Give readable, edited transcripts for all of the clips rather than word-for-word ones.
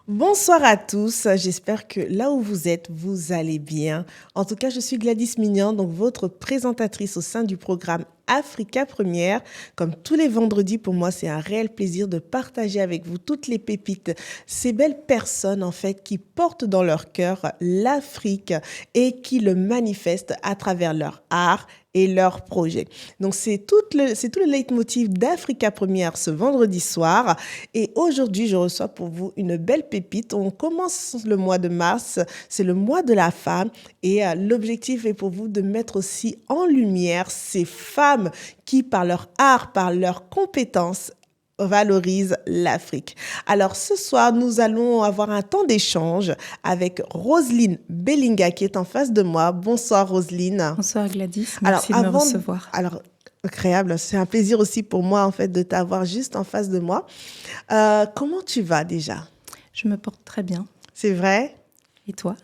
Bonsoir à tous, j'espère que là où vous êtes, vous allez bien. En tout cas, je suis Gladys Mignon, donc votre présentatrice au sein du programme Africa Première. Comme tous les vendredis, pour moi, c'est un réel plaisir de partager avec vous toutes les pépites, ces belles personnes en fait qui portent dans leur cœur l'Afrique et qui le manifestent à travers leur art et leurs projets. Donc c'est tout le leitmotiv d'Africa Première ce vendredi soir. Et aujourd'hui, je reçois pour vous une belle pépite. On commence le mois de mars, c'est le mois de la femme. Et l'objectif est pour vous de mettre aussi en lumière ces femmes qui, par leur art, par leurs compétences, valorise l'Afrique. Alors ce soir, nous allons avoir un temps d'échange avec Roselyne Bellinga qui est en face de moi. Bonsoir Roselyne. Bonsoir Gladys, merci de me recevoir. Alors, agréable, c'est un plaisir aussi pour moi en fait de t'avoir juste en face de moi. Comment tu vas déjà? Je me porte très bien. C'est vrai? Et toi?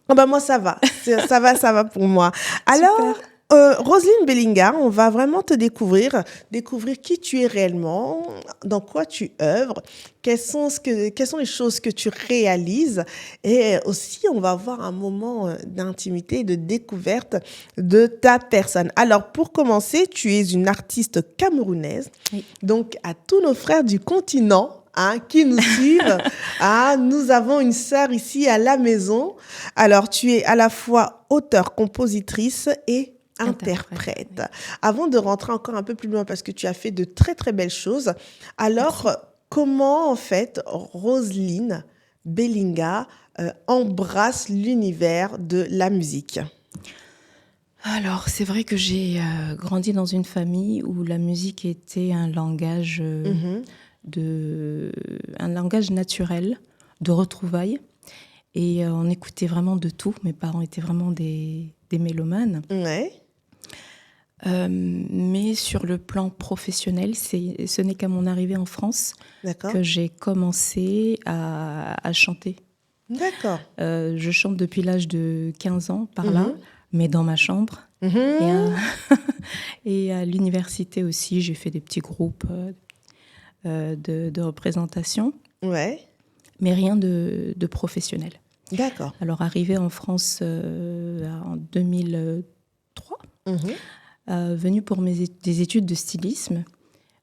Oh ben moi ça va, ça va pour moi. Alors, Roselyne Bellinga, on va vraiment te découvrir qui tu es réellement, dans quoi tu œuvres, quelles sont les choses que tu réalises, et aussi on va avoir un moment d'intimité, de découverte de ta personne. Alors pour commencer, tu es une artiste camerounaise, oui. Donc à tous nos frères du continent, qui nous suivent. Nous avons une sœur ici à la maison. Alors, tu es à la fois auteure, compositrice et interprète. Oui. Avant de rentrer encore un peu plus loin, parce que tu as fait de très, très belles choses, alors, merci. Comment, en fait, Roselyne Bellinga embrasse l'univers de la musique? Alors, c'est vrai que j'ai grandi dans une famille où la musique était un langage... un langage naturel de retrouvailles et on écoutait vraiment de tout. Mes parents étaient vraiment des mélomanes. Ouais. Mais sur le plan professionnel, ce n'est qu'à mon arrivée en France que j'ai commencé à chanter. D'accord. Je chante depuis l'âge de 15 ans par là, mais dans ma chambre. Et à l'université aussi, j'ai fait des petits groupes de représentation, ouais. Mais rien de professionnel. D'accord. Alors, arrivée en France en 2003, venue pour des études de stylisme,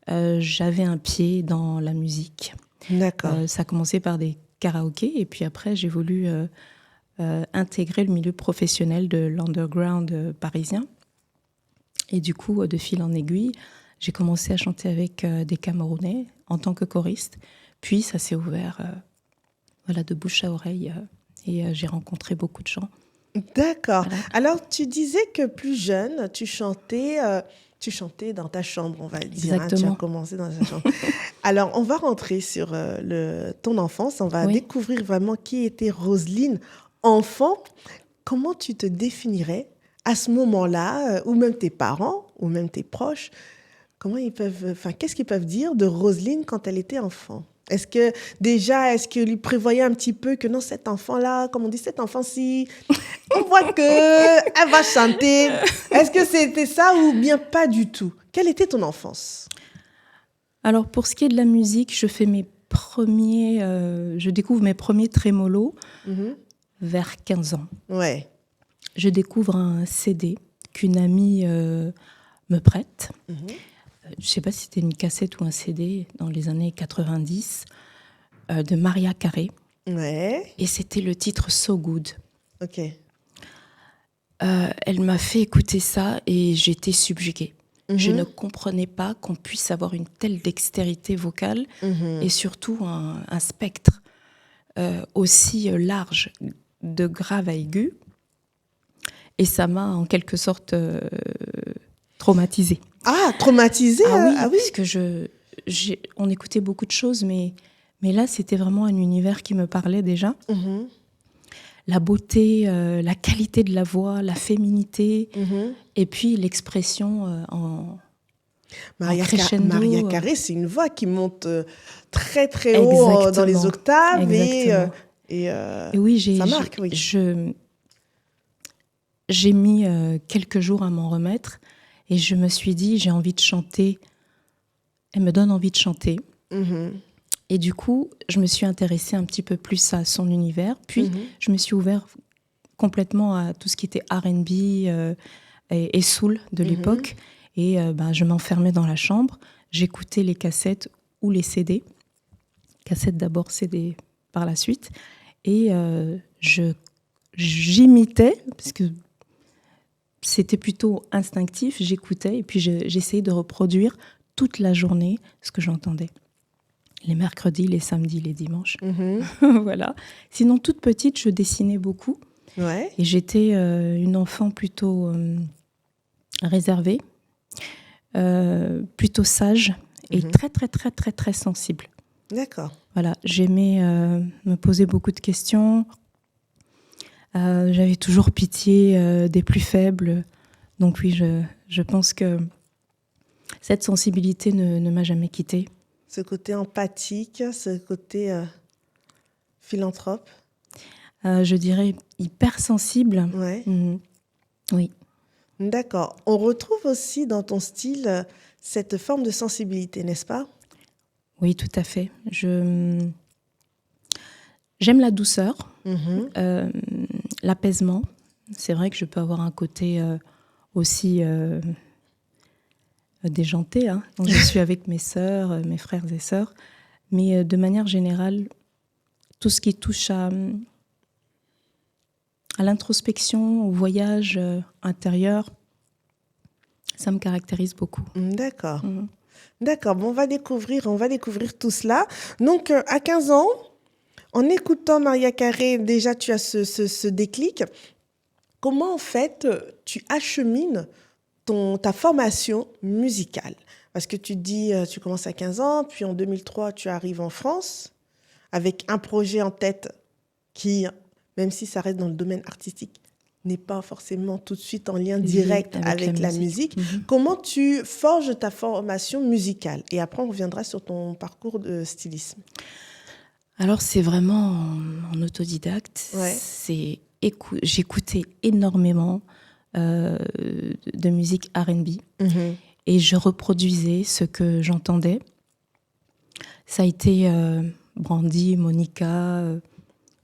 j'avais un pied dans la musique. D'accord. Ça a commencé par des karaokés, et puis après, j'ai voulu intégrer le milieu professionnel de l'underground parisien. Et du coup, de fil en aiguille, j'ai commencé à chanter avec des Camerounais en tant que choriste. Puis ça s'est ouvert de bouche à oreille et j'ai rencontré beaucoup de gens. D'accord. Voilà. Alors, tu disais que plus jeune, tu chantais dans ta chambre, on va dire. Exactement. Tu as commencé dans ta chambre. Alors, on va rentrer sur ton enfance. On va découvrir vraiment qui était Roselyne, enfant. Comment tu te définirais à ce moment-là, ou même tes parents, ou même tes proches, qu'est-ce qu'ils peuvent dire de Roselyne quand elle était enfant? Est-ce qu'ils lui prévoyaient un petit peu que non, cet enfant-là, comme on dit, cet enfant-ci, on voit qu'elle va chanter. Est-ce que c'était ça ou bien pas du tout? Quelle était ton enfance? Alors, pour ce qui est de la musique, je découvre mes premiers trémolos vers 15 ans. Ouais. Je découvre un CD qu'une amie me prête. Je ne sais pas si c'était une cassette ou un CD dans les années 90 de Mariah Carey. Ouais. Et c'était le titre So Good. Ok. Elle m'a fait écouter ça et j'étais subjuguée. Je ne comprenais pas qu'on puisse avoir une telle dextérité vocale et surtout un spectre aussi large, de grave à aigu. Et ça m'a en quelque sorte traumatisée. Ah, traumatisée? Ah oui, parce que on écoutait beaucoup de choses, mais là, c'était vraiment un univers qui me parlait déjà. La beauté, la qualité de la voix, la féminité, et puis l'expression en crescendo. Mariah Carey, c'est une voix qui monte très très haut dans les octaves. Et oui, ça marque, oui. J'ai mis quelques jours à m'en remettre et je me suis dit, j'ai envie de chanter. Elle me donne envie de chanter. Et du coup, je me suis intéressée un petit peu plus à son univers. Puis, je me suis ouverte complètement à tout ce qui était R&B et soul de l'époque. Et je m'enfermais dans la chambre. J'écoutais les cassettes ou les CD. Cassettes d'abord, CD par la suite. Et j'imitais, parce que c'était plutôt instinctif, j'écoutais et puis j'essayais de reproduire toute la journée ce que j'entendais. Les mercredis, les samedis, les dimanches. Voilà. Sinon, toute petite, je dessinais beaucoup. Ouais. Et j'étais une enfant plutôt réservée, plutôt sage et très, très, très, très, très sensible. D'accord. Voilà. J'aimais me poser beaucoup de questions. J'avais toujours pitié des plus faibles. Donc oui, je pense que cette sensibilité ne m'a jamais quittée. Ce côté empathique, ce côté philanthrope. Je dirais hypersensible. Ouais. Oui. D'accord. On retrouve aussi dans ton style cette forme de sensibilité, n'est-ce pas? Oui, tout à fait. J'aime la douceur, l'apaisement. C'est vrai que je peux avoir un côté aussi déjanté quand je suis avec mes sœurs, mes frères et sœurs. Mais de manière générale, tout ce qui touche à l'introspection, au voyage intérieur, ça me caractérise beaucoup. D'accord. D'accord. Bon, on va découvrir tout cela. Donc, à 15 ans, en écoutant Maria Carey, déjà, tu as ce déclic. Comment, en fait, tu achemines ta formation musicale? Parce que tu dis, tu commences à 15 ans, puis en 2003, tu arrives en France avec un projet en tête qui, même si ça reste dans le domaine artistique, n'est pas forcément tout de suite en lien direct avec la musique. Comment tu forges ta formation musicale? Et après, on reviendra sur ton parcours de stylisme. Alors, c'est vraiment en autodidacte. Ouais. J'écoutais énormément de musique R&B et je reproduisais ce que j'entendais. Ça a été Brandy, Monica,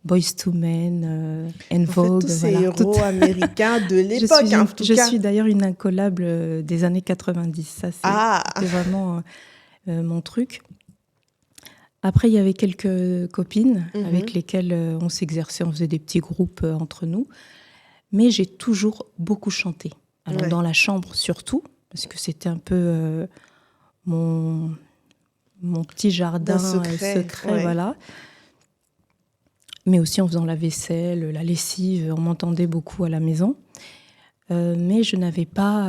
Boyz II Men, En Vogue. Tous ces héros américains de l'époque, je suis d'ailleurs une incollable des années 90. Ça, c'était vraiment mon truc. Après, il y avait quelques copines avec lesquelles on s'exerçait, on faisait des petits groupes entre nous. Mais j'ai toujours beaucoup chanté. Alors, dans la chambre surtout, parce que c'était un peu mon petit jardin secret, voilà. Mais aussi en faisant la vaisselle, la lessive, on m'entendait beaucoup à la maison. Mais je n'avais pas...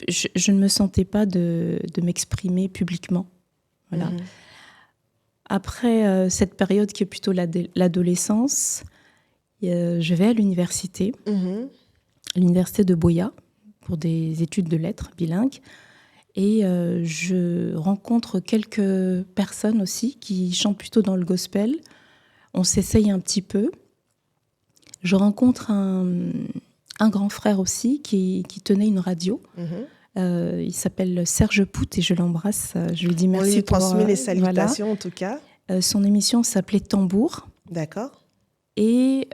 je ne me sentais pas de m'exprimer publiquement. Voilà. Après cette période qui est plutôt l'adolescence, je vais à l'université, l'université de Boya, pour des études de lettres bilingues. Et je rencontre quelques personnes aussi qui chantent plutôt dans le gospel. On s'essaye un petit peu. Je rencontre un grand frère aussi qui tenait une radio. Il s'appelle Serge Pout et je l'embrasse. Je lui dis merci. On lui transmet les salutations voilà. en tout cas. Son émission s'appelait Tambour. D'accord. Et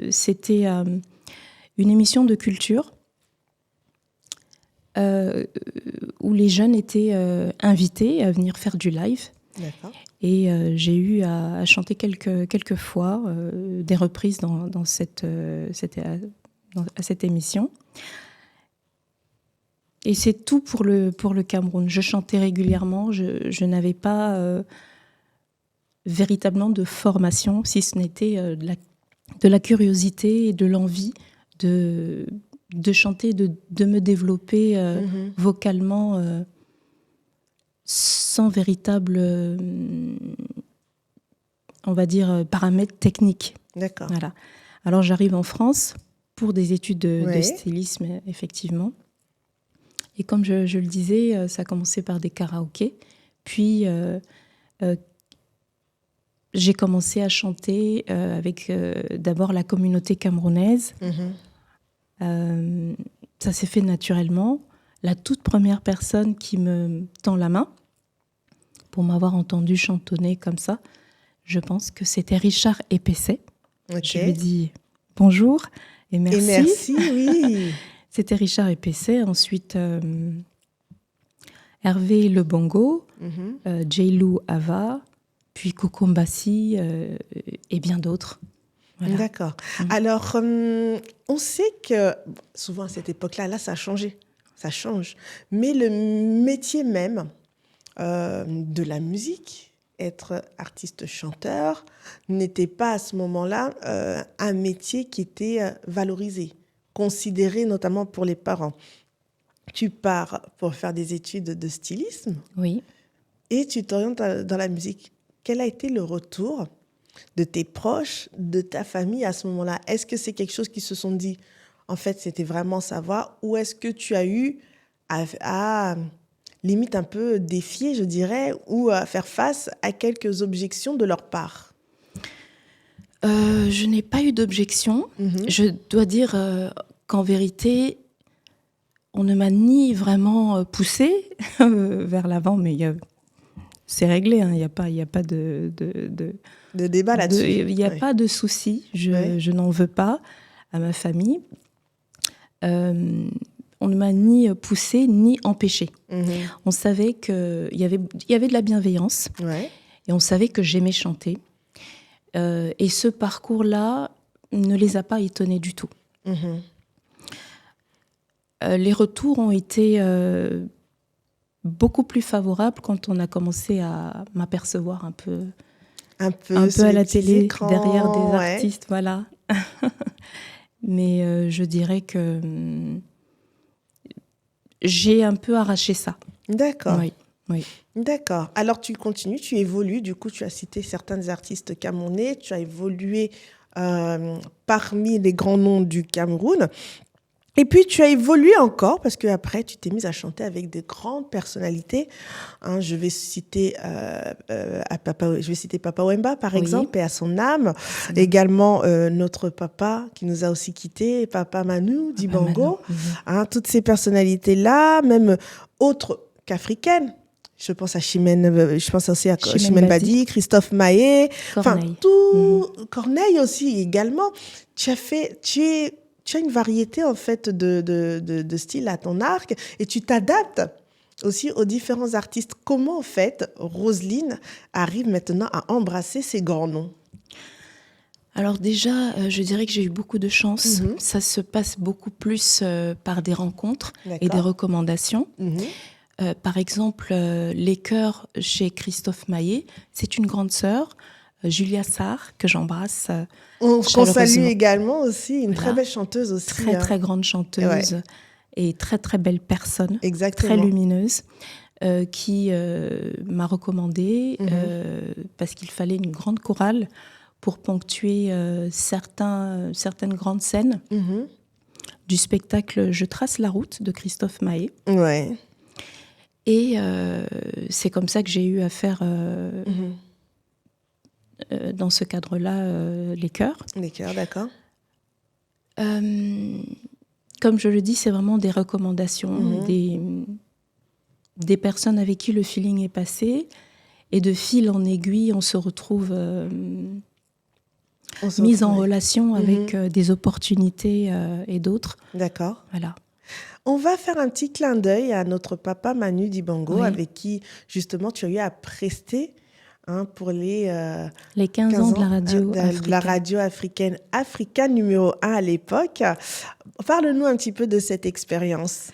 c'était une émission de culture où les jeunes étaient invités à venir faire du live. D'accord. Et j'ai eu à chanter quelques fois des reprises à cette émission. Et c'est tout pour le Cameroun. Je chantais régulièrement, je n'avais pas véritablement de formation, si ce n'était de la curiosité et de l'envie de chanter, de me développer vocalement sans véritable, on va dire, paramètres techniques. D'accord. Voilà. Alors j'arrive en France pour des études de stylisme, effectivement. Et comme je le disais, ça a commencé par des karaokés. Puis j'ai commencé à chanter avec d'abord la communauté camerounaise. Ça s'est fait naturellement. La toute première personne qui me tend la main, pour m'avoir entendu chantonner comme ça. Je pense que c'était Richard Épesset. Ok. Je lui dis bonjour et merci. Et merci, oui. C'était Richard Épesset. Ensuite, Hervé Le Bongo, J-Lou Ava, puis Coco Mbassi et bien d'autres. Voilà. D'accord. Alors, on sait que souvent à cette époque-là, là, ça a changé. Ça change. Mais le métier même de la musique, être artiste-chanteur, n'était pas à ce moment-là un métier qui était valorisé, considéré notamment pour les parents. Tu pars pour faire des études de stylisme Oui. et tu t'orientes dans la musique. Quel a été le retour de tes proches, de ta famille à ce moment-là? Est-ce que c'est quelque chose qui se sont dit, en fait, c'était vraiment sa voix, ou est-ce que tu as eu à limite un peu défier, je dirais, ou à faire face à quelques objections de leur part? Je n'ai pas eu d'objection. Je dois dire qu'en vérité, on ne m'a ni vraiment poussée vers l'avant, mais c'est réglé, hein, il n'y a pas de débat là-dessus. Il n'y a pas de souci, je n'en veux pas à ma famille. On ne m'a ni poussée ni empêchée. On savait qu'il y avait de la bienveillance et on savait que j'aimais chanter. Et ce parcours-là ne les a pas étonnés du tout. Les retours ont été beaucoup plus favorables quand on a commencé à m'apercevoir un peu à la télé, écrans, derrière des artistes, voilà. Mais je dirais que j'ai un peu arraché ça. D'accord. Oui. D'accord. Alors, tu continues, tu évolues. Du coup, tu as cité certains artistes camerounais. Tu as évolué parmi les grands noms du Cameroun. Et puis, tu as évolué encore parce qu'après, tu t'es mise à chanter avec de grandes personnalités. Je vais citer Papa Wemba, par exemple, et à son âme. Également, notre papa qui nous a aussi quittés, Papa Manu Dibango. Toutes ces personnalités-là, même autres qu'africaines. Je pense à je pense aussi à Chimène Badi, Christophe Maé, Corneille. Corneille aussi également. Tu as une variété en fait de styles à ton arc et tu t'adaptes aussi aux différents artistes. Comment en fait Roselyne arrive maintenant à embrasser ces grands noms? Alors déjà, je dirais que j'ai eu beaucoup de chance. Ça se passe beaucoup plus par des rencontres et des recommandations. Par exemple, les chœurs chez Christophe Maé, c'est une grande sœur, Julia Sarr, que j'embrasse. Qu'on salue également aussi, une très belle chanteuse aussi. Très grande chanteuse et très très belle personne. Exactement. Très lumineuse, qui m'a recommandée parce qu'il fallait une grande chorale pour ponctuer certaines grandes scènes du spectacle Je trace la route de Christophe Maé. Ouais. Et c'est comme ça que j'ai eu à faire, dans ce cadre-là, les chœurs. Les chœurs, d'accord. Comme je le dis, c'est vraiment des recommandations, des personnes avec qui le feeling est passé. Et de fil en aiguille, on se retrouve mis en relation avec des opportunités et d'autres. D'accord. Voilà. On va faire un petit clin d'œil à notre papa Manu Dibango, avec qui, justement, tu as eu à prester pour les 15 ans de la radio africaine. La radio africaine, Africa numéro 1 à l'époque. Parle-nous un petit peu de cette expérience.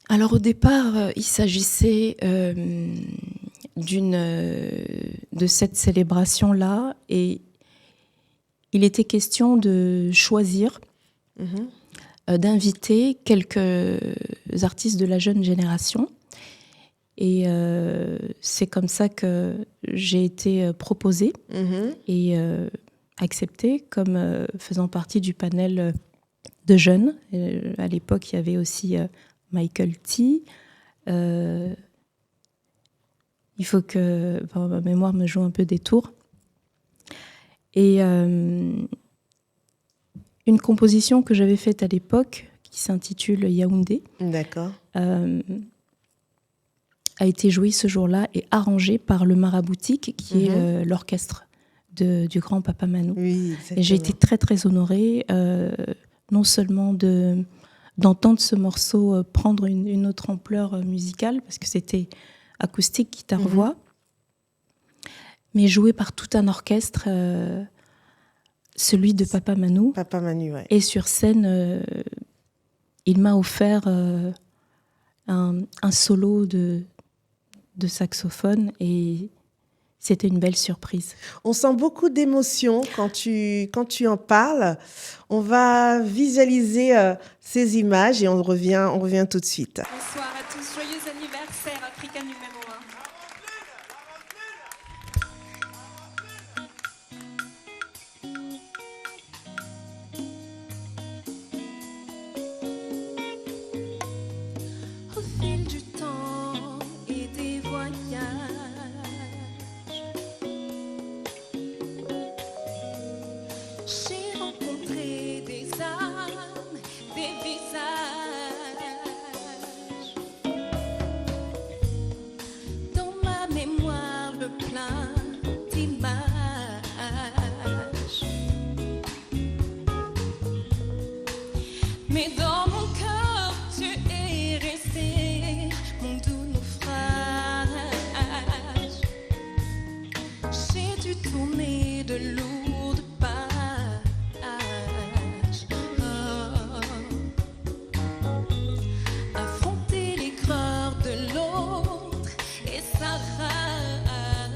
Alors, au départ, il s'agissait de cette célébration-là et il était question de choisir d'inviter quelques artistes de la jeune génération. Et c'est comme ça que j'ai été proposée et acceptée comme faisant partie du panel de jeunes. À l'époque, il y avait aussi Michael T. Il faut que ma mémoire me joue un peu des tours. Et une composition que j'avais faite à l'époque qui s'intitule Yaoundé. D'accord. a été joué ce jour-là et arrangé par le Maraboutique, qui est l'orchestre du grand Papa Manu. Oui, exactement. Et j'ai été très, très honorée, non seulement d'entendre ce morceau prendre une autre ampleur musicale, parce que c'était acoustique, guitare-voix, mais joué par tout un orchestre, celui de Papa Manu. Papa Manu, ouais. Et sur scène, il m'a offert un solo de saxophone et c'était une belle surprise. On sent beaucoup d'émotion quand tu en parles. On va visualiser ces images et on revient tout de suite. Bonsoir à tous, joyeux anniversaire Africa numéro 1. Au fil du temps et des voyages, j'ai rencontré des âmes, des visages. Dans ma mémoire, le plein d'images. Mais dans mon cœur, tu es resté, mon doux naufrage. J'ai dû tourner de lourdes pages. Affronter l'aigreur de l'autre et sa rage.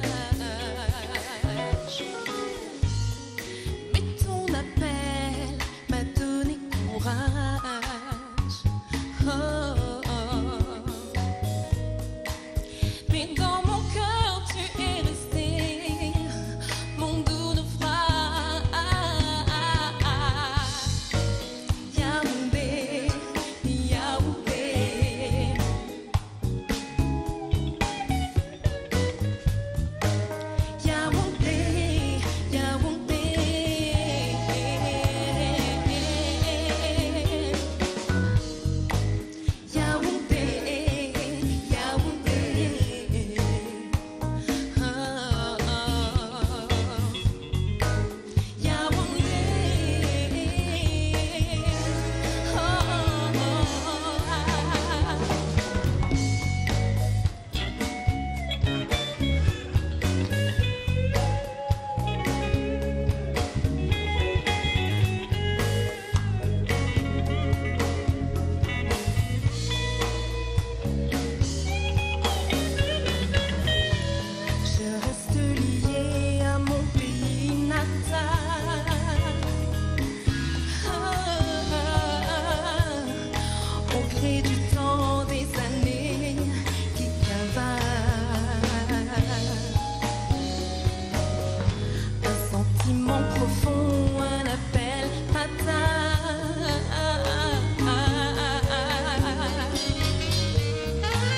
Mais ton appel m'a donné courage. Mais dans mon cœur, tu es resté, mon doux naufrage. Yaoundé, Yaoundé. Yaoundé, Yaoundé. Yaoundé, Yaoundé. Je reste liée à mon pays natal. Au gré du temps, des années qui cavalent. Un sentiment profond, un appel fatal.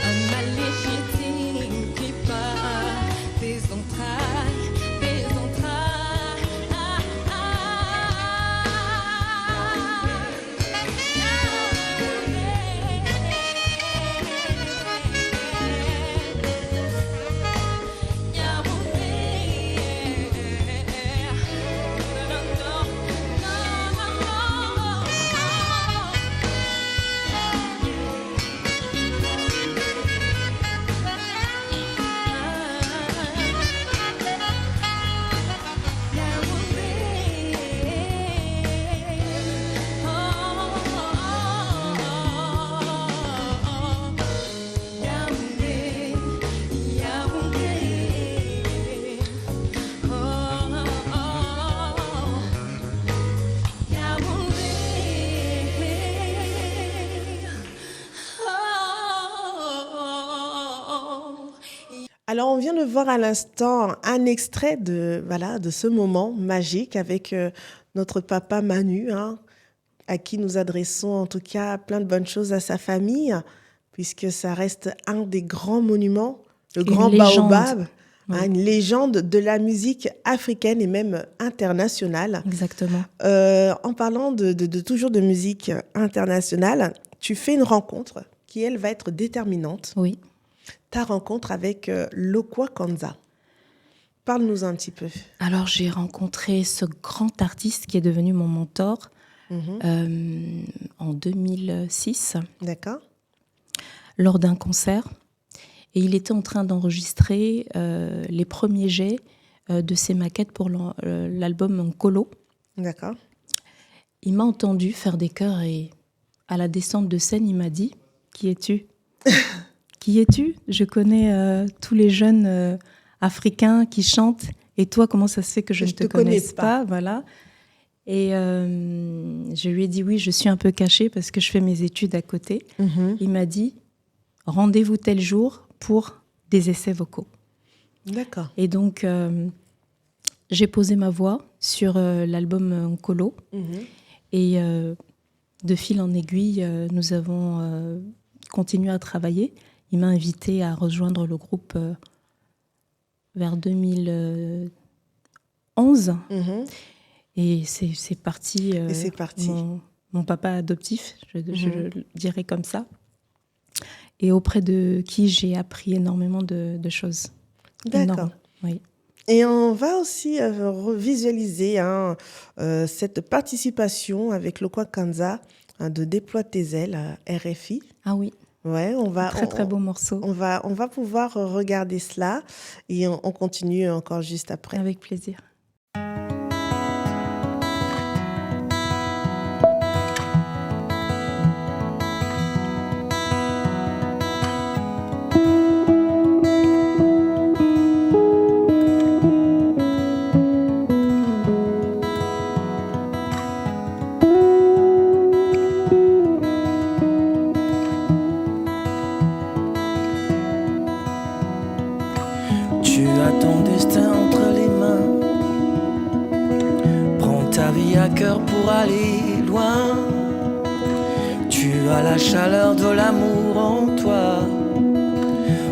Un mal légitime qui part des entrailles, des entrailles. Alors, on vient de voir à l'instant un extrait de ce moment magique avec notre papa Manu, hein, à qui nous adressons en tout cas plein de bonnes choses à sa famille, puisque ça reste un des grands monuments, le grand baobab, hein, une légende de la musique africaine et même internationale. Exactement. En parlant toujours de musique internationale, tu fais une rencontre qui, elle, va être déterminante. Oui. Ta rencontre avec Lokua Kanza. Parle-nous un petit peu. Alors, j'ai rencontré ce grand artiste qui est devenu mon mentor en 2006 D'accord. lors d'un concert. Et il était en train d'enregistrer les premiers jets de ses maquettes pour l'album Nkolo. D'accord. Il m'a entendu faire des chœurs et à la descente de scène, il m'a dit « Qui es-tu » Qui es-tu ? Je connais tous les jeunes africains qui chantent. Et toi, comment ça se fait que je ne te connaisse pas, voilà. Et je lui ai dit oui, je suis un peu cachée parce que je fais mes études à côté. Il m'a dit rendez-vous tel jour pour des essais vocaux. D'accord. Et donc, j'ai posé ma voix sur l'album Nkolo. Et de fil en aiguille, nous avons continué à travailler. Il m'a invité à rejoindre le groupe vers 2011. Et c'est parti. Et c'est parti. Mon papa adoptif, je le dirais comme ça. Et auprès de qui j'ai appris énormément de choses. D'accord. Énorme, oui. Et on va aussi visualiser cette participation avec Lokua Kanza de Déploie tes ailes à RFI. Ah oui. Ouais, on va Très beau morceau. On va pouvoir regarder cela et on continue encore juste après. Avec plaisir. Tu as ton destin entre les mains. Prends ta vie à cœur pour aller loin. Tu as la chaleur de l'amour en toi.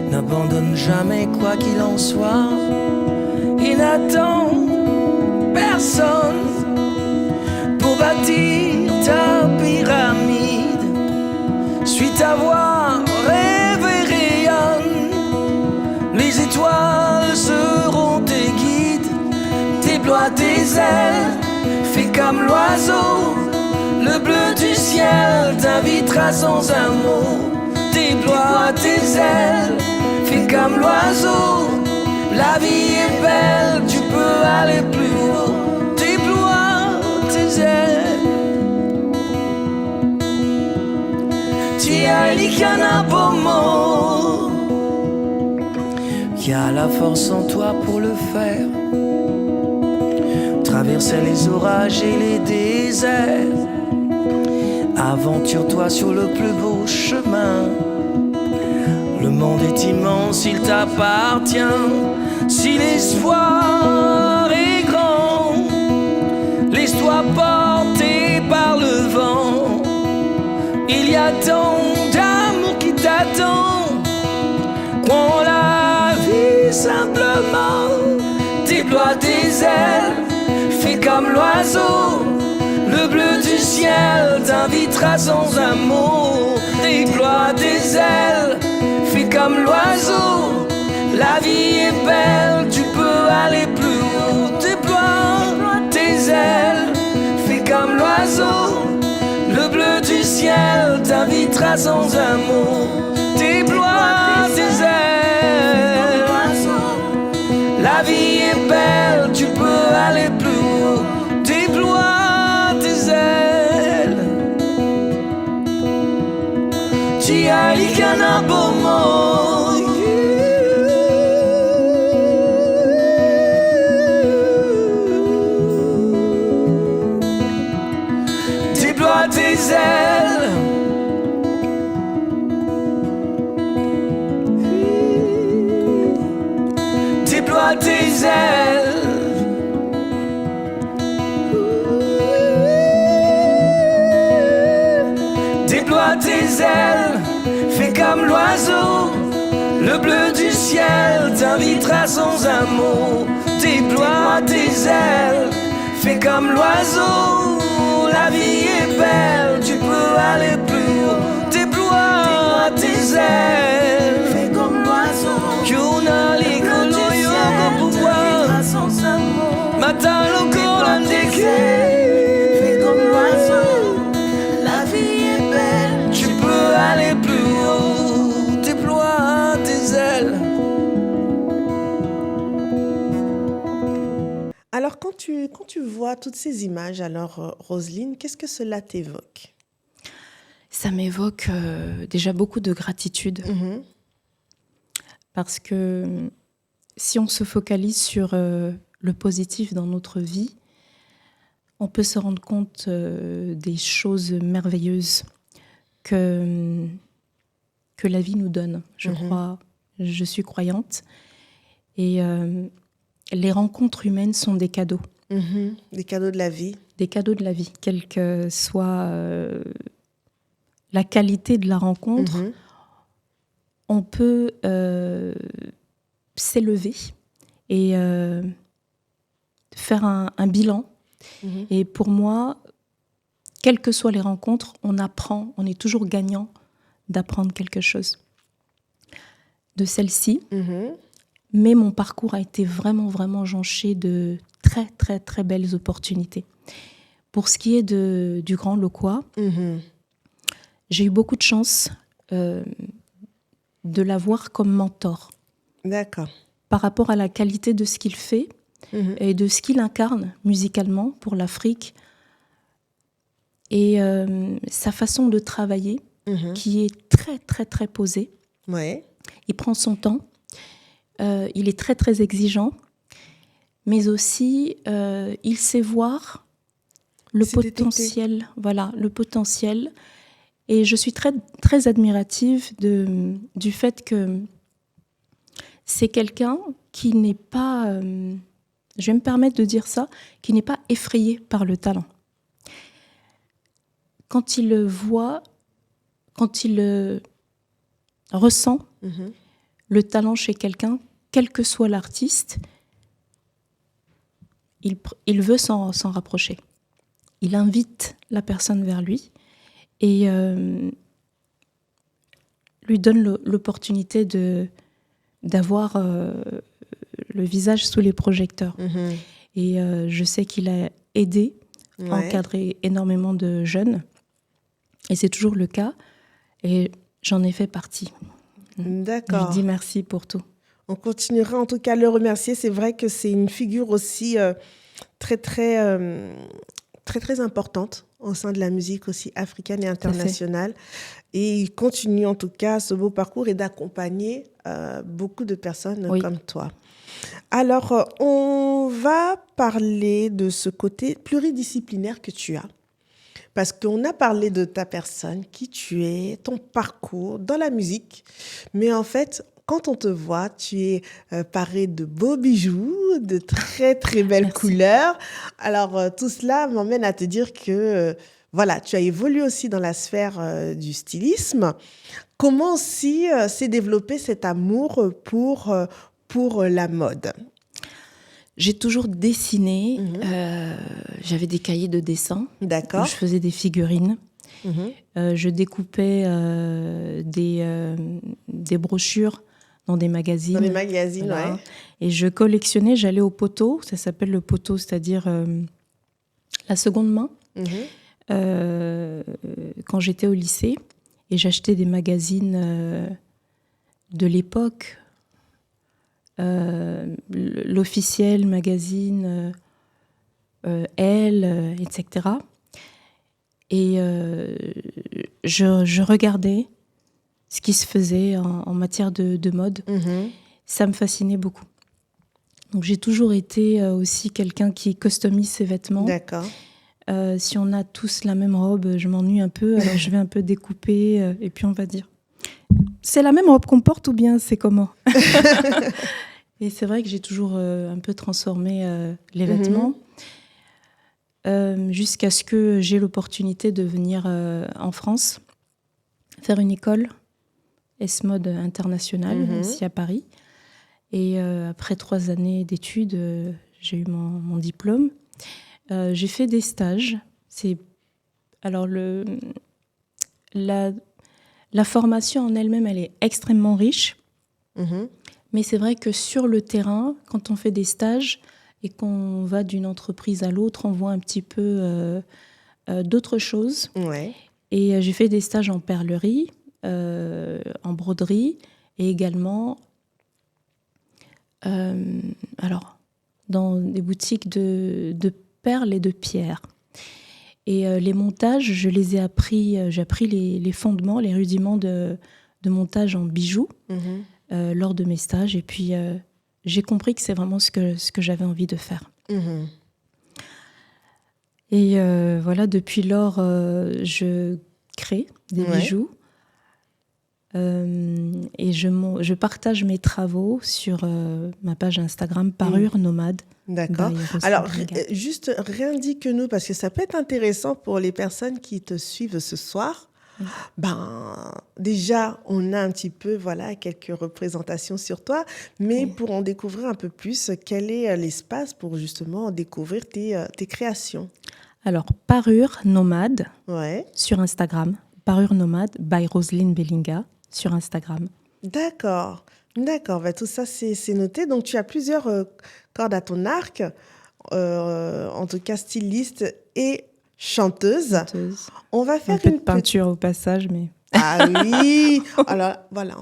N'abandonne jamais quoi qu'il en soit. Et n'attends personne pour bâtir ta pyramide. Suis ta voix, rêve et rayonne. Les étoiles seront tes guides. Déploie tes ailes, fais comme l'oiseau. Le bleu du ciel t'invitera sans un mot. Déploie tes ailes, fais comme l'oiseau. La vie est belle, tu peux aller plus haut. Déploie tes ailes. Tia Elikana Bomo, qui a la force en toi pour le faire. Traverser les orages et les déserts. Aventure-toi sur le plus beau chemin. Le monde est immense, il t'appartient. Si l'espoir est grand, laisse-toi porter par le vent. Il y a tant d'amour qui t'attend. Prends la vie simplement. Déploie tes ailes, fais comme l'oiseau. Le bleu du ciel t'invitera sans un mot. Déploie tes ailes, fais comme l'oiseau. La vie est belle, tu peux aller plus haut. Déploie tes ailes, fais comme l'oiseau. Le bleu du ciel t'invitera sans un mot. Déploie tes ailes. La vie est belle, tu peux aller plus haut. Déploie tes ailes. Tia Elikana Bomo. Déploie tes ailes. Déploie tes ailes. Déploie tes ailes, fais comme l'oiseau. Le bleu du ciel t'invitera sans un mot. Déploie tes ailes, fais comme l'oiseau. La vie est belle, tu peux aller plus haut. Déploie tes ailes, fais comme l'oiseau. Kiona likolo yoko pouvoir sans amour. Matalo kola ndeke. Fais comme l'oiseau, la vie est belle. Tu peux aller plus haut, déploie tes ailes. Alors, quand tu vois toutes ces images, alors, Roselyne, qu'est-ce que cela t'évoque? Ça m'évoque déjà beaucoup de gratitude Mhm. parce que si on se focalise sur le positif dans notre vie, on peut se rendre compte des choses merveilleuses que la vie nous donne. Je suis croyante et les rencontres humaines sont des cadeaux. Mhm. Des cadeaux de la vie. Des cadeaux de la vie, quelle que soit la qualité de la rencontre, Mhm. on peut s'élever et faire un bilan. Mhm. Et pour moi, quelles que soient les rencontres, on apprend, on est toujours gagnant d'apprendre quelque chose de celle-ci. Mhm. Mais mon parcours a été vraiment, vraiment jonché de très, très, très belles opportunités. Pour ce qui est du Grand Loquois, Mhm. j'ai eu beaucoup de chance de l'avoir comme mentor D'accord. par rapport à la qualité de ce qu'il fait Mhm. et de ce qu'il incarne musicalement pour l'Afrique et sa façon de travailler Mhm. qui est très, très, très posée. Ouais. Il prend son temps, il est très, très exigeant, mais aussi il sait voir le C'est détecté. potentiel, voilà, le potentiel. Et je suis très, très admirative du fait que c'est quelqu'un qui n'est pas, je vais me permettre de dire ça, qui n'est pas effrayé par le talent. Quand il le voit, quand il ressent Mhm. le talent chez quelqu'un, quel que soit l'artiste, il veut s'en rapprocher. Il invite la personne vers lui et lui donne l'opportunité d'avoir le visage sous les projecteurs. Mhm. Et je sais qu'il a aidé, Ouais. encadré énormément de jeunes. Et c'est toujours le cas. Et j'en ai fait partie. D'accord. Je dis merci pour tout. On continuera en tout cas à le remercier. C'est vrai que c'est une figure aussi très, très, très, très importante au sein de la musique aussi africaine et internationale. Et il continue en tout cas ce beau parcours et d'accompagner beaucoup de personnes Oui. comme toi. Alors, on va parler de ce côté pluridisciplinaire que tu as. Parce qu'on a parlé de ta personne, qui tu es, ton parcours dans la musique. Mais en fait, quand on te voit, tu es parée de beaux bijoux, de très, très belles Merci. couleurs. Alors, tout cela m'emmène à te dire que, voilà, tu as évolué aussi dans la sphère du stylisme. Comment aussi s'est développé cet amour pour la mode? J'ai toujours dessiné. Mhm. J'avais des cahiers de dessin où D'accord. je faisais des figurines. Mhm. Je découpais des brochures dans des magazines. Dans les magazines, Voilà. ouais. Et je collectionnais, j'allais au poteau, ça s'appelle le poteau, c'est-à-dire la seconde main, Mhm. quand j'étais au lycée. Et j'achetais des magazines de l'époque, l'officiel magazine, Elle, etc. Et je regardais ce qui se faisait en matière de mode. Mhm. Ça me fascinait beaucoup. Donc j'ai toujours été aussi quelqu'un qui customise ses vêtements. D'accord. Si on a tous la même robe, je m'ennuie un peu, alors je vais un peu découper et puis on va dire c'est la même robe qu'on porte ou bien c'est comment? Et c'est vrai que j'ai toujours un peu transformé les vêtements jusqu'à ce que j'ai l'opportunité de venir en France faire une école S-Mode internationale ici à Paris. Et après 3 années d'études, j'ai eu mon diplôme. J'ai fait des stages. Alors la formation en elle-même, elle est extrêmement riche, Mhm. Mais c'est vrai que sur le terrain, quand on fait des stages et qu'on va d'une entreprise à l'autre, on voit un petit peu d'autres choses. Ouais. Et j'ai fait des stages en perlerie, en broderie et également dans des boutiques de perles et de pierres. Et les montages, je les ai appris, j'ai appris les fondements, les rudiments de montage en bijoux lors de mes stages. Et puis, j'ai compris que c'est vraiment ce que j'avais envie de faire. Et voilà, depuis lors, je crée des bijoux. Et je partage mes travaux sur ma page Instagram Parure Nomade. D'accord. Alors, juste réindique-nous, parce que ça peut être intéressant pour les personnes qui te suivent ce soir. Déjà, on a un petit peu, quelques représentations sur toi, mais pour en découvrir un peu plus, quel est l'espace pour justement découvrir tes créations? Alors, Parure Nomade sur Instagram. Parure Nomade by Roselyne Bellinga sur Instagram. D'accord. Tout ça, c'est noté. Donc, tu as plusieurs cordes à ton arc, en tout cas styliste et chanteuse. On va faire un peu de peinture au passage, mais... Ah oui. Alors, voilà.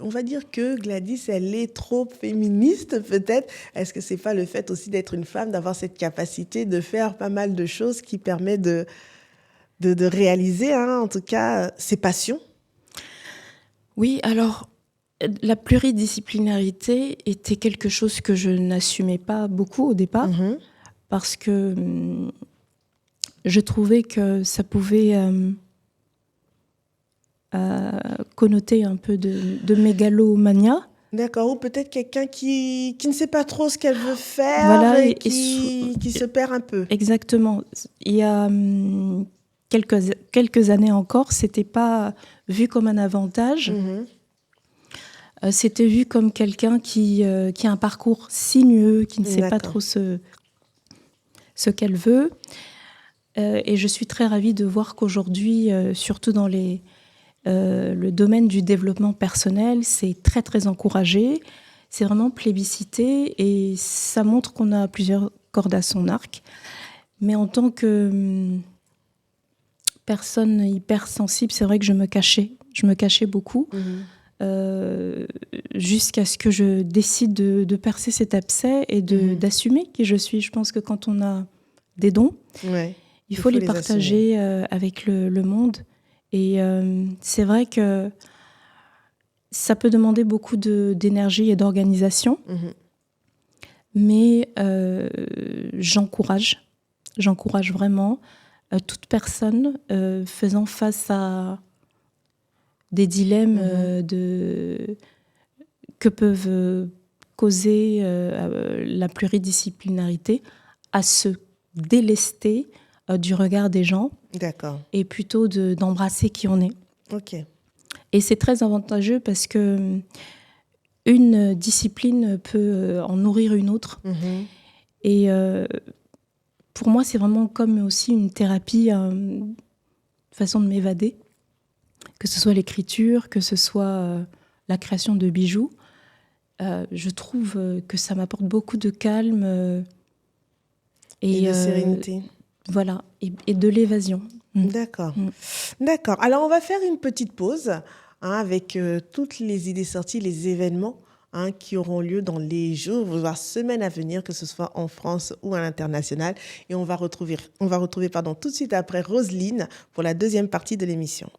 On va dire que Gladys, elle est trop féministe, peut-être. Est-ce que c'est pas le fait aussi d'être une femme, d'avoir cette capacité de faire pas mal de choses qui permet de réaliser, en tout cas, ses passions? Oui, alors, la pluridisciplinarité était quelque chose que je n'assumais pas beaucoup au départ, parce que je trouvais que ça pouvait connoter un peu de mégalomania. D'accord, ou peut-être quelqu'un qui ne sait pas trop ce qu'elle veut faire et qui se perd un peu. Exactement. Il y a quelques années encore, c'était pas vu comme un avantage. C'était vu comme quelqu'un qui a un parcours sinueux, qui ne sait pas trop ce qu'elle veut. Et je suis très ravie de voir qu'aujourd'hui, surtout dans le domaine du développement personnel, c'est très, très encouragé. C'est vraiment plébiscité et ça montre qu'on a plusieurs cordes à son arc. Mais en tant que personne hypersensible, c'est vrai que je me cachais beaucoup jusqu'à ce que je décide de percer cet abcès et d'assumer qui je suis. Je pense que quand on a des dons, il faut les partager avec le monde. Et c'est vrai que ça peut demander beaucoup d'énergie et d'organisation, mais j'encourage vraiment toute personne faisant face à des dilemmes que peuvent causer la pluridisciplinarité à se délester du regard des gens. D'accord. Et plutôt d'embrasser qui on est. Ok. Et c'est très avantageux parce que une discipline peut en nourrir une autre. Et pour moi, c'est vraiment comme aussi une thérapie, une façon de m'évader. Que ce soit l'écriture, que ce soit la création de bijoux. Je trouve que ça m'apporte beaucoup de calme. Et de sérénité. Voilà, et de l'évasion. D'accord. Alors, on va faire une petite pause avec toutes les idées sorties, les événements qui auront lieu dans les jours, voire semaines à venir, que ce soit en France ou à l'international. Et on va retrouver tout de suite après Roselyne pour la deuxième partie de l'émission.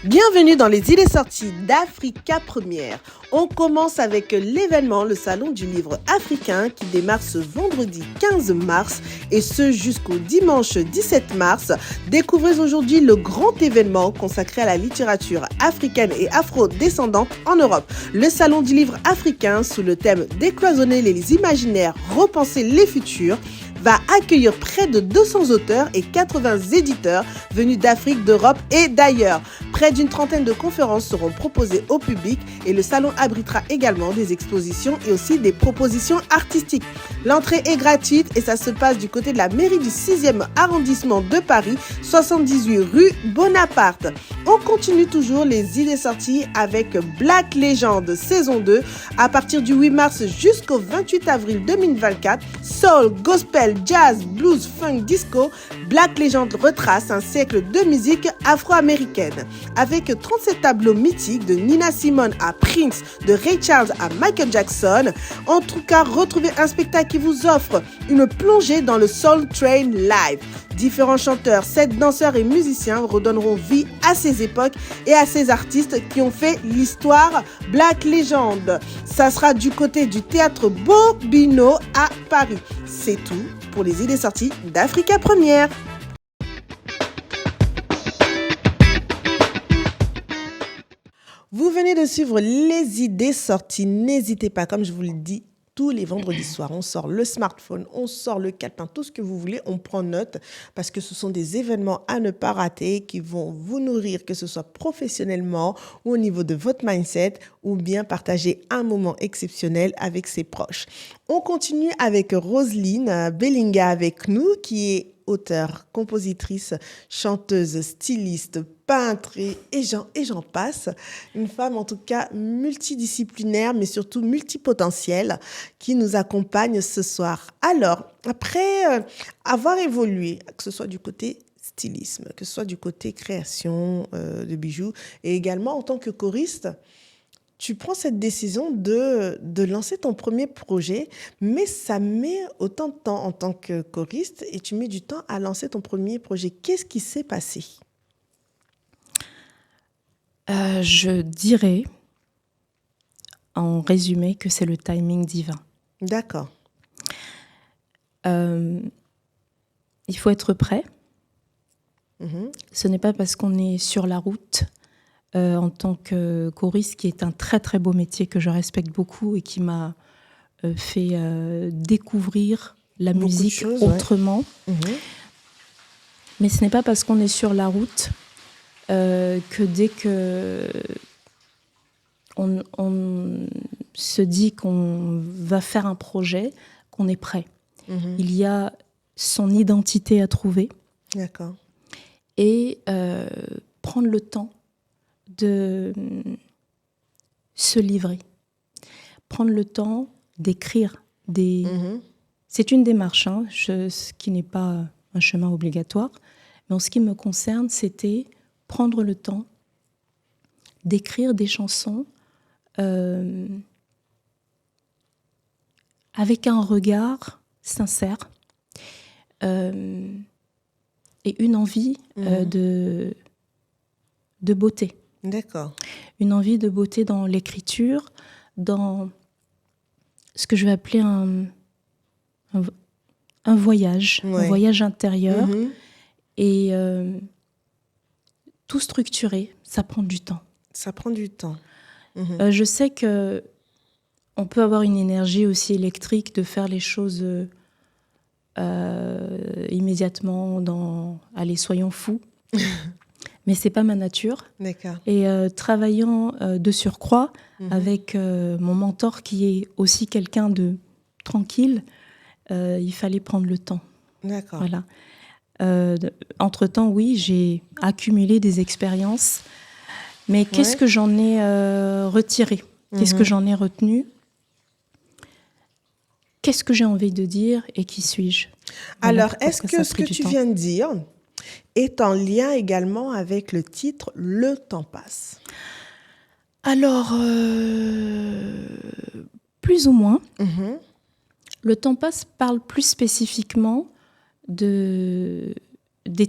Bienvenue dans les idées sorties d'Africa Première. On commence avec l'événement, le Salon du Livre africain qui démarre ce vendredi 15 mars et ce jusqu'au dimanche 17 mars. Découvrez aujourd'hui le grand événement consacré à la littérature africaine et afro-descendante en Europe. Le Salon du Livre africain sous le thème « Décloisonner les imaginaires, repenser les futurs » va accueillir près de 200 auteurs et 80 éditeurs venus d'Afrique, d'Europe et d'ailleurs. Près d'une trentaine de conférences seront proposées au public et le salon abritera également des expositions et aussi des propositions artistiques. L'entrée est gratuite et ça se passe du côté de la mairie du 6e arrondissement de Paris, 78 rue Bonaparte. On continue toujours les idées sorties avec Black Legend saison 2 à partir du 8 mars jusqu'au 28 avril 2024. Soul, gospel, jazz, blues, funk, disco, Black Legend retrace un siècle de musique afro-américaine. Avec 37 tableaux mythiques de Nina Simone à Prince, de Ray Charles à Michael Jackson. En tout cas, retrouvez un spectacle qui vous offre une plongée dans le Soul Train live. Différents chanteurs, 7 danseurs et musiciens redonneront vie à ces époques et à ces artistes qui ont fait l'histoire Black Legend. Ça sera du côté du théâtre Bobino à Paris. C'est tout pour les idées sorties d'Africa Première. Vous venez de suivre les idées sorties. N'hésitez pas, comme je vous le dis, tous les vendredis soirs, on sort le smartphone, on sort le calepin, tout ce que vous voulez, on prend note parce que ce sont des événements à ne pas rater qui vont vous nourrir, que ce soit professionnellement ou au niveau de votre mindset ou bien partager un moment exceptionnel avec ses proches. On continue avec Roselyne Bellinga avec nous qui est auteure, compositrice, chanteuse, styliste, peintre et j'en passe. Une femme en tout cas multidisciplinaire mais surtout multipotentielle qui nous accompagne ce soir. Alors, après avoir évolué, que ce soit du côté stylisme, que ce soit du côté création de bijoux et également en tant que choriste, tu prends cette décision de lancer ton premier projet, mais ça met autant de temps en tant que choriste et tu mets du temps à lancer ton premier projet. Qu'est-ce qui s'est passé ? Je dirais, en résumé, que c'est le timing divin. D'accord. Il faut être prêt. Mhm. Ce n'est pas parce qu'on est sur la route en tant que choriste, qui est un très très beau métier que je respecte beaucoup et qui m'a fait découvrir la Beaucoup de musique choses, autrement. Ouais. Mhm. Mais ce n'est pas parce qu'on est sur la route que dès que on se dit qu'on va faire un projet, qu'on est prêt. Mhm. Il y a son identité à trouver D'accord. et prendre le temps de se livrer. Prendre le temps d'écrire des... Mhm. C'est une démarche, ce qui n'est pas un chemin obligatoire. Mais en ce qui me concerne, c'était prendre le temps d'écrire des chansons avec un regard sincère et une envie de beauté. D'accord. Une envie de beauté dans l'écriture, dans ce que je vais appeler un voyage, Ouais. un voyage intérieur. Mhm. Et tout structurer, ça prend du temps. Ça prend du temps. Mhm. Je sais que on peut avoir une énergie aussi électrique de faire les choses immédiatement dans « allez, soyons fous ». Mais c'est pas ma nature. D'accord. Et travaillant de surcroît Mhm. avec mon mentor qui est aussi quelqu'un de tranquille, il fallait prendre le temps. D'accord. Voilà. Entre-temps, oui, j'ai accumulé des expériences, mais qu'est-ce que j'en ai retiré ? Qu'est-ce que j'en ai retenu ? Qu'est-ce que j'ai envie de dire et qui suis-je ? Voilà Alors, pourquoi est-ce ça que a ce pris que du tu temps. viens de dire est en lien également avec le titre « Le temps passe » Alors, plus ou moins. Mhm. Le temps passe parle plus spécifiquement des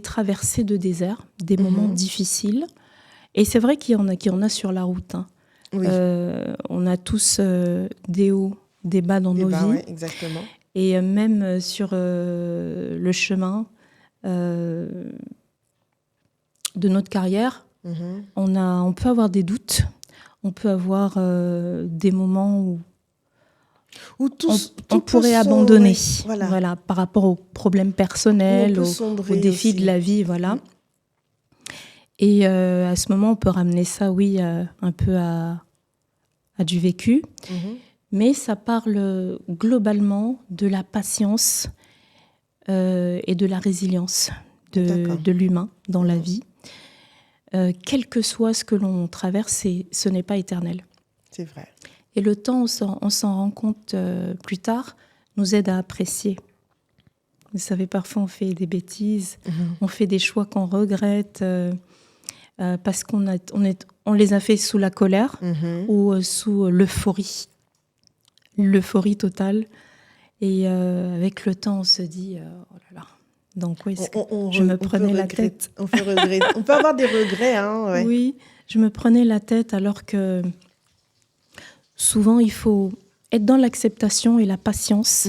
traversées de désert, des moments difficiles. Et c'est vrai qu'il y en a sur la route. Oui. On a tous des hauts, des bas dans nos vies. Ouais, exactement. Et même sur le chemin de notre carrière, Mhm. on peut avoir des doutes, on peut avoir des moments où Où tout, on tout peut pourrait sombrer. abandonner, Voilà. voilà, par rapport aux problèmes personnels, On peut aux sombrer défis aussi. de la vie, voilà. Et à ce moment, on peut ramener ça, oui, un peu à du vécu, Mhm. mais ça parle globalement de la patience et de la résilience D'accord. de l'humain dans la vie. Quel que soit ce que l'on traverse, ce n'est pas éternel. C'est vrai. Et le temps, on s'en rend compte plus tard, nous aide à apprécier. Vous savez, parfois on fait des bêtises, on fait des choix qu'on regrette parce on les a fait sous la colère Mhm. ou sous l'euphorie totale. Et avec le temps, on se dit, oh là là, donc oui, je me prenais la tête. On peut regretter. On peut avoir des regrets, hein. Ouais. Oui, je me prenais la tête alors que souvent, il faut être dans l'acceptation et la patience.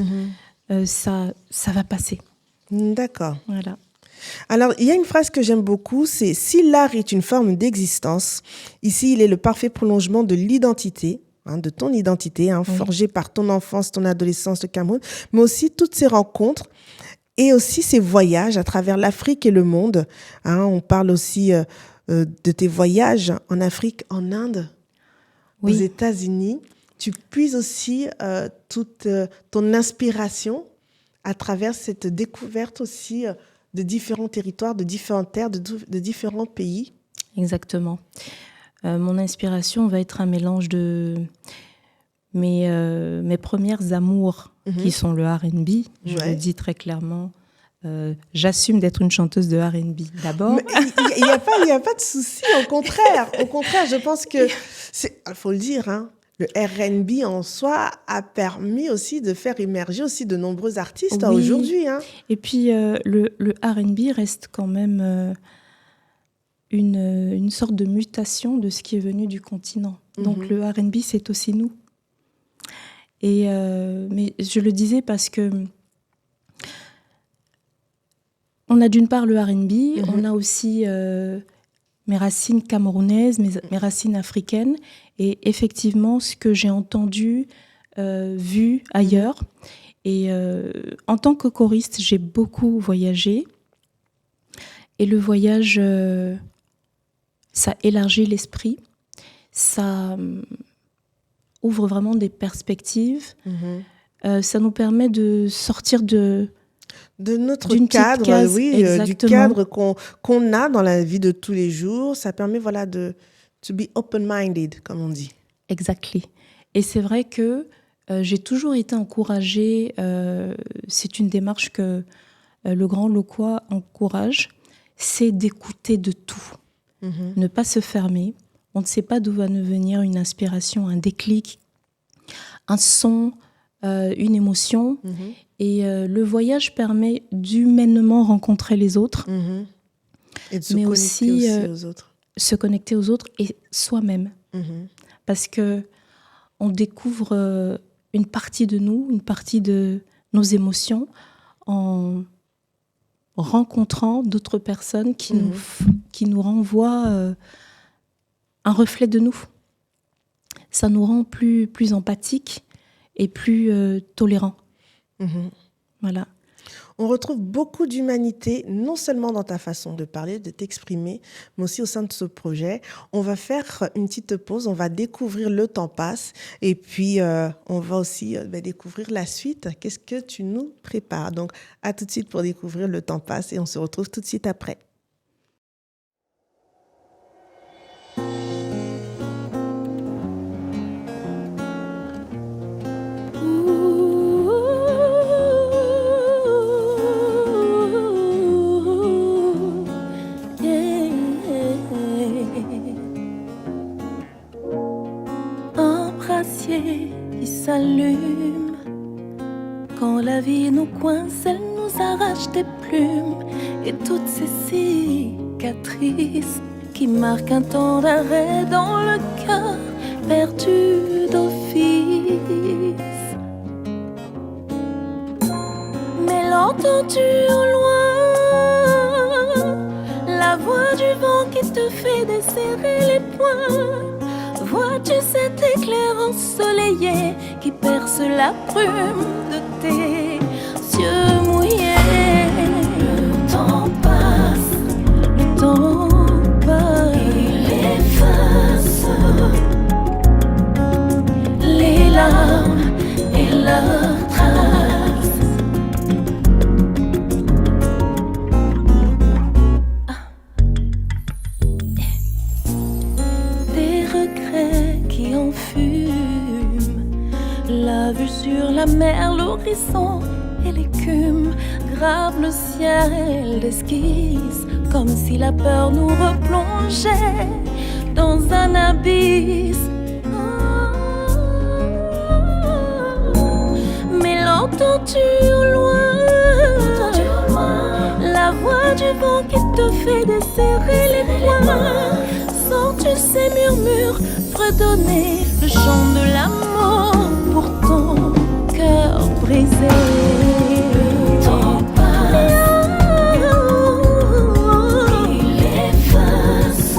Ça va passer. D'accord. Voilà. Alors, il y a une phrase que j'aime beaucoup, c'est « Si l'art est une forme d'existence, ici, il est le parfait prolongement de l'identité, de ton identité, Oui. forgée par ton enfance, ton adolescence, le Cameroun, mais aussi toutes ces rencontres et aussi ces voyages à travers l'Afrique et le monde. On parle aussi de tes voyages en Afrique, en Inde, aux Oui, États-Unis. Tu puises aussi toute ton inspiration à travers cette découverte aussi de différents territoires, de différentes terres, de différents pays. exactement. Mon inspiration va être un mélange de mes premières amours, qui sont le R&B. Je Ouais. le dis très clairement. J'assume d'être une chanteuse de R&B d'abord. Mais il n'y a pas de souci, au contraire. Au contraire, je pense que, il faut le dire, le R&B en soi a permis aussi de faire émerger aussi de nombreux artistes Oui. aujourd'hui. Et puis, le R&B reste quand même une sorte de mutation de ce qui est venu du continent. Donc, le R&B, c'est aussi nous. Et, mais je le disais parce que on a d'une part le R&B, on a aussi mes racines camerounaises, mes racines africaines. Et effectivement, ce que j'ai entendu, vu ailleurs. Et en tant que choriste, j'ai beaucoup voyagé. Et le voyage, ça élargit l'esprit. Ça ouvre vraiment des perspectives. Ça nous permet de sortir de notre d'une petite cadre, case, du exactement. cadre qu'on a dans la vie de tous les jours. Ça permet de to be open-minded, comme on dit. Exactly. Et c'est vrai que j'ai toujours été encouragée, c'est une démarche que le Grand Loquois encourage, c'est d'écouter de tout. Ne pas se fermer. On ne sait pas d'où va nous venir une inspiration, un déclic, un son, une émotion. Et le voyage permet d'humainement rencontrer les autres, Et de se mais connecter aussi, aux autres. se connecter aux autres et soi-même. Parce que on découvre une partie de nous, une partie de nos émotions en rencontrant d'autres personnes qui nous renvoient un reflet de nous. Ça nous rend plus empathiques et plus tolérants. Voilà. On retrouve beaucoup d'humanité, non seulement dans ta façon de parler, de t'exprimer, mais aussi au sein de ce projet. On va faire une petite pause, on va découvrir Le Temps passe, et puis on va aussi découvrir la suite. Qu'est-ce que tu nous prépares? Donc, à tout de suite pour découvrir Le Temps passe, et on se retrouve tout de suite après. Un brassier qui s'allume. Quand la vie nous coince, elle nous arrache des plumes. Et toutes ces cicatrices qui marquent un temps d'arrêt dans le cœur perdu d'office. Mais l'entends-tu au loin, la voix du vent qui te fait desserrer les poings? Vois-tu cet éclair ensoleillé qui perce caresse la brume de tes yeux mouillés. Le temps passe, il efface les larmes et leurs traces. Des regrets qui enfument la vue sur la mer, l'horizon et l'écume grave le ciel d'esquisse, comme si la peur nous replongeait dans un abysse. Mais l'entends-tu au loin, la voix du vent qui te fait desserrer les poings? Sens-tu ces murmures fredonner le chant de l'amour pour ton cœur brisé? Le temps passe, il efface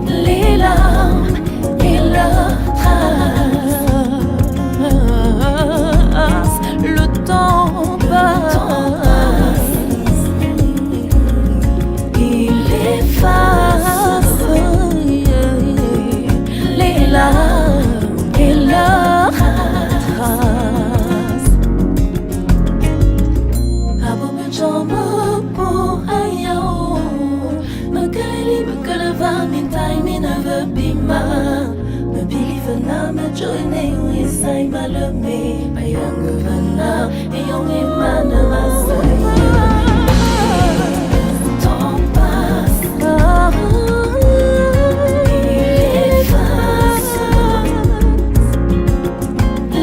les larmes et leurs traces. Le temps passe, il efface les larmes et leurs traces. Abobe jombo pour ayao, me kele va min time never be ma. Me believe na me join you isai malame, ayang vana e yong emana masaya. Temps passe, il efface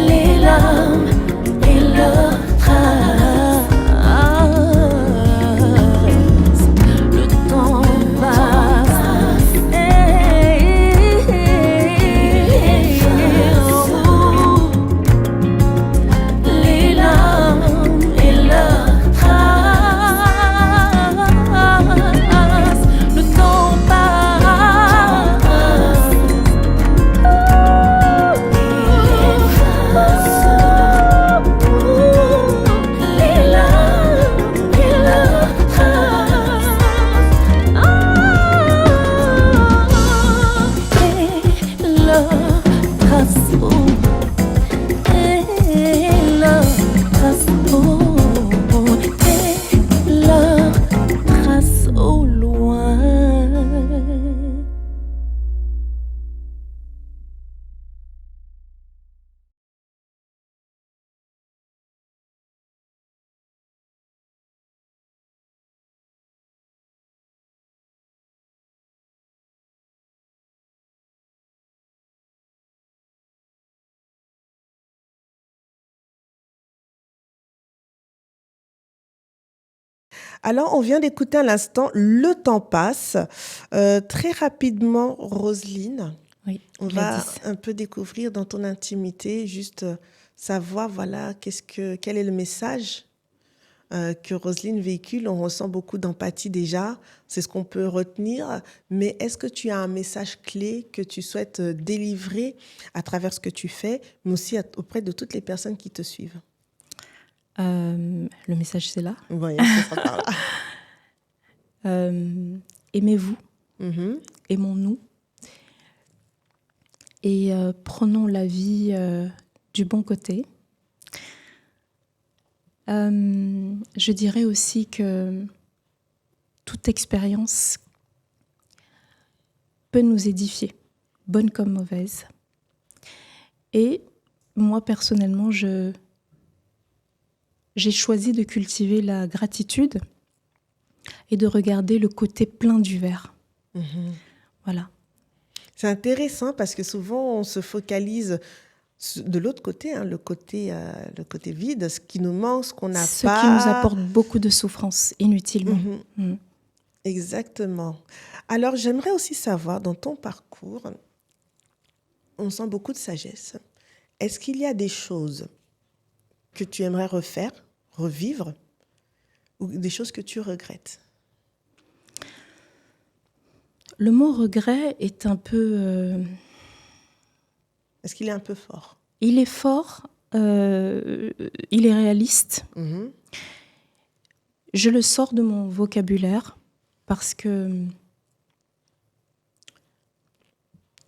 les larmes et leurs traces. Le temps passe, il efface les larmes et leurs traces. Le temps passe, il efface les larmes et leurs traces. Et leurs traces, et leurs traces, et leurs traces au loin. Alors, on vient d'écouter à l'instant Le temps passe. Très rapidement, Roselyne, Oui, on va Gladys. un peu découvrir dans ton intimité, juste savoir, voilà, quel est le message que Roselyne véhicule. On ressent beaucoup d'empathie déjà, c'est ce qu'on peut retenir. Mais est-ce que tu as un message clé que tu souhaites délivrer à travers ce que tu fais, mais aussi auprès de toutes les personnes qui te suivent? Le message, c'est là. Oui, ce sera par là. Aimez-vous, Mhm. aimons-nous et prenons la vie du bon côté. Je dirais aussi que toute expérience peut nous édifier, bonne comme mauvaise. Et moi, personnellement, j'ai choisi de cultiver la gratitude et de regarder le côté plein du verre. Mhm. Voilà. C'est intéressant parce que souvent on se focalise de l'autre côté, hein, le côté vide, ce qui nous manque, ce qu'on n'a Ce pas. qui nous apporte beaucoup de souffrance inutilement. Mhm. Mm. Exactement. Alors j'aimerais aussi savoir, dans ton parcours, on sent beaucoup de sagesse. Est-ce qu'il y a des choses que tu aimerais refaire, revivre, ou des choses que tu regrettes? Le mot regret est un peu Est-ce qu'il est un peu fort? Il est fort, il est réaliste. Mhm. Je le sors de mon vocabulaire parce que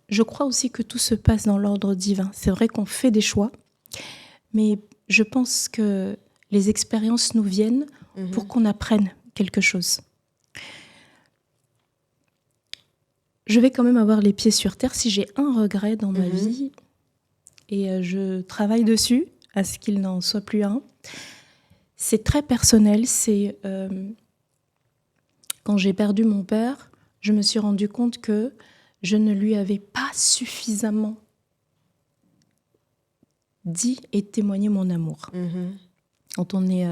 je crois aussi que tout se passe dans l'ordre divin. C'est vrai qu'on fait des choix, mais je pense que les expériences nous viennent pour qu'on apprenne quelque chose. Je vais quand même avoir les pieds sur terre. Si j'ai un regret dans ma vie, et je travaille dessus, à ce qu'il n'en soit plus un, c'est très personnel. C'est quand j'ai perdu mon père, je me suis rendu compte que je ne lui avais pas suffisamment dit et témoigné mon amour. Quand on est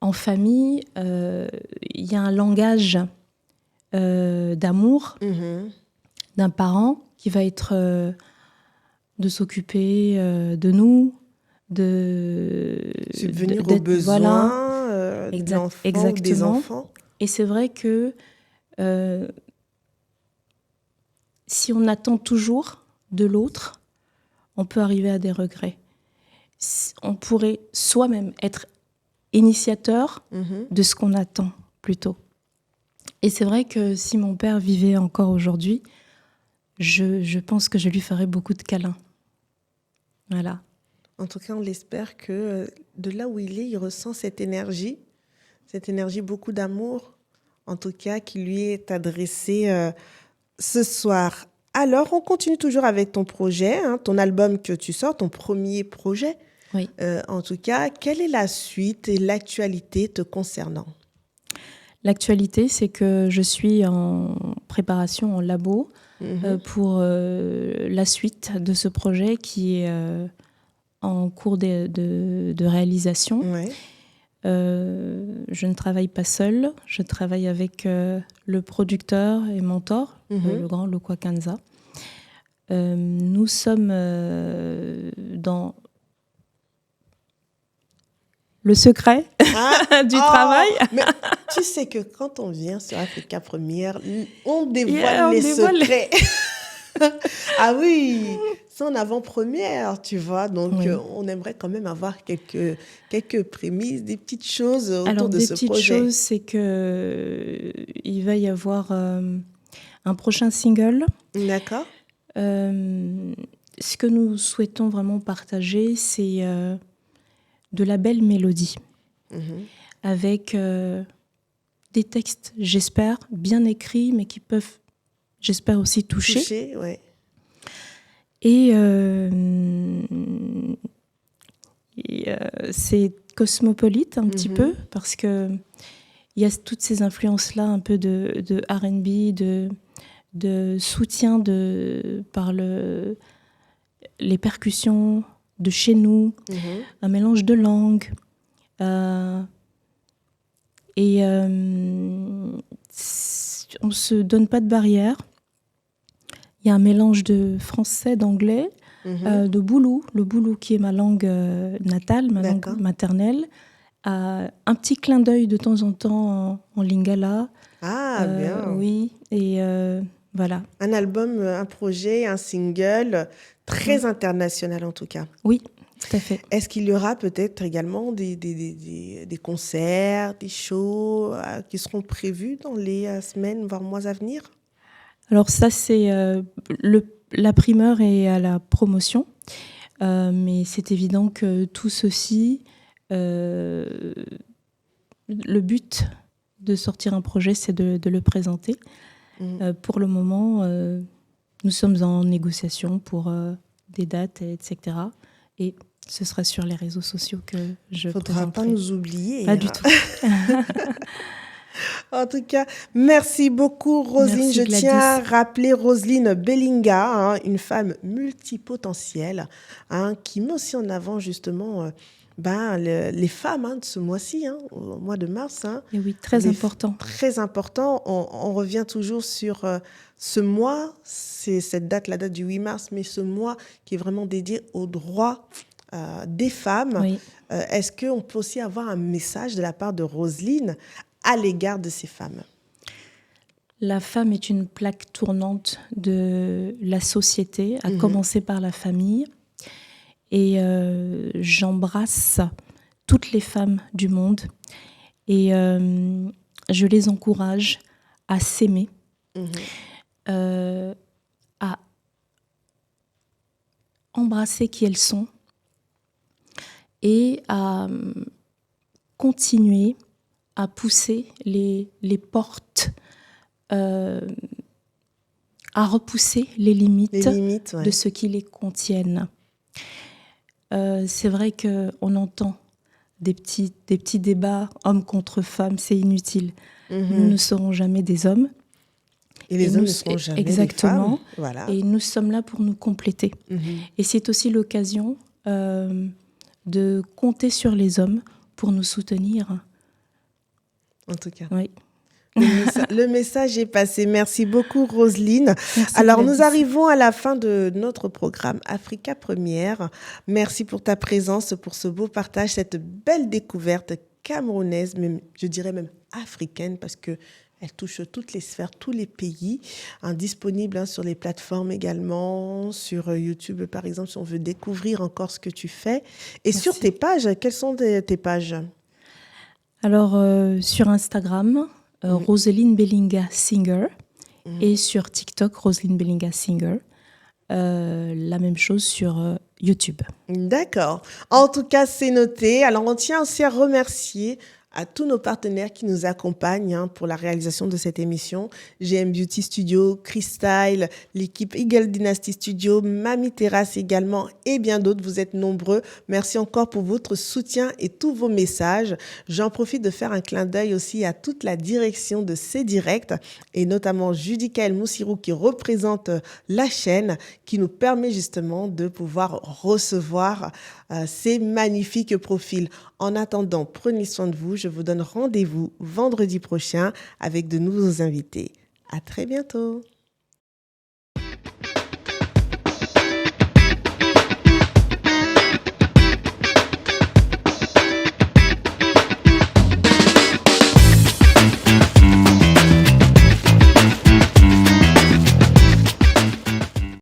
en famille, il y a un langage d'amour d'un parent qui va être de s'occuper de nous, de subvenir de- aux besoins de l'enfant ou des exactement. enfants. Et c'est vrai que si on attend toujours de l'autre, on peut arriver à des regrets. On pourrait soi-même être initiateur de ce qu'on attend plutôt. Et c'est vrai que si mon père vivait encore aujourd'hui, je pense que je lui ferais beaucoup de câlins. Voilà. En tout cas, on l'espère que de là où il ressent cette énergie, beaucoup d'amour, en tout cas, qui lui est adressée ce soir. Alors, on continue toujours avec ton projet, ton album que tu sors, ton premier projet. Oui. En tout cas, quelle est la suite et l'actualité te concernant? L'actualité, c'est que je suis en préparation en labo pour la suite de ce projet qui est en cours de réalisation. Ouais. Je ne travaille pas seule, je travaille avec le producteur et mentor, le grand Lokwa Kanza. Nous sommes dans le secret du travail. Mais tu sais que quand on vient sur Africa Première, on dévoile Yeah, on les dévoile secrets. Ah oui, c'est en avant-première, tu vois. Donc, Oui. On aimerait quand même avoir quelques prémices, des petites choses autour Alors, de des ce petites projet. choses, c'est qu'il va y avoir un prochain single. D'accord. Ce que nous souhaitons vraiment partager, c'est de la belle mélodie, avec des textes, j'espère, bien écrits, mais qui peuvent, j'espère, aussi toucher. Touché, ouais. Et c'est cosmopolite un petit peu, parce que il y a toutes ces influences-là, un peu de R&B, de soutien par les percussions de chez nous, un mélange de langues. Et on ne se donne pas de barrière. Il y a un mélange de français, d'anglais, de boulou, le boulou qui est ma langue natale, ma D'accord. langue maternelle. Un petit clin d'œil de temps en temps en lingala. Ah, bien. Oui, et voilà. Un album, un projet, un single très international en tout cas. Oui, tout à fait. Est-ce qu'il y aura peut-être également des concerts, des shows qui seront prévus dans les semaines, voire mois à venir? Alors ça, c'est la primeur et à la promotion. Mais c'est évident que tout ceci, le but de sortir un projet, c'est de le présenter. Pour le moment, nous sommes en négociation pour des dates, etc. Et ce sera sur les réseaux sociaux que je Faudra présenterai. pas nous oublier. Pas du tout. En tout cas, merci beaucoup, Roselyne. Merci, Je Gladys. tiens à rappeler Roselyne Bellinga, une femme multipotentielle, qui met aussi en avant justement les femmes de ce mois-ci, au mois de mars. Et oui, très important. Très important. On revient toujours sur ce mois, c'est la date du 8 mars, mais ce mois qui est vraiment dédié aux droits des femmes. Oui. Est-ce qu'on peut aussi avoir un message de la part de Roselyne à l'égard de ces femmes? La femme est une plaque tournante de la société, à commencer par la famille. Et j'embrasse toutes les femmes du monde et je les encourage à s'aimer, à embrasser qui elles sont et à continuer à pousser les portes, à repousser les limites ouais. de ce qui les contiennent. C'est vrai qu'on entend des petits débats hommes contre femmes, c'est inutile. Nous ne serons jamais des hommes. Et les hommes ne seront jamais exactement, des femmes. Voilà. Et nous sommes là pour nous compléter. Et c'est aussi l'occasion de compter sur les hommes pour nous soutenir. En tout cas. Oui. Le message est passé. Merci beaucoup, Roselyne. Merci, Alors, Gladys. nous arrivons à la fin de notre programme Africa Première. Merci pour ta présence, pour ce beau partage, cette belle découverte camerounaise, même, je dirais même africaine, parce que elle touche toutes les sphères, tous les pays, disponible sur les plateformes également, sur YouTube par exemple, si on veut découvrir encore ce que tu fais. Et Merci. sur tes pages, quelles sont tes pages ? Alors, sur Instagram, Roselyne Bellinga Singer, et sur TikTok, Roselyne Bellinga Singer. La même chose sur YouTube. D'accord. En tout cas, c'est noté. Alors, on tient aussi à remercier à tous nos partenaires qui nous accompagnent pour la réalisation de cette émission. GM Beauty Studio, Crystyle, l'équipe Eagle Dynasty Studio, Mamie Terrace également et bien d'autres. Vous êtes nombreux. Merci encore pour votre soutien et tous vos messages. J'en profite de faire un clin d'œil aussi à toute la direction de ces directs et notamment Judica El Moussirou qui représente la chaîne qui nous permet justement de pouvoir recevoir ces magnifiques profils. En attendant, prenez soin de vous. Je vous donne rendez-vous vendredi prochain avec de nouveaux invités. À très bientôt.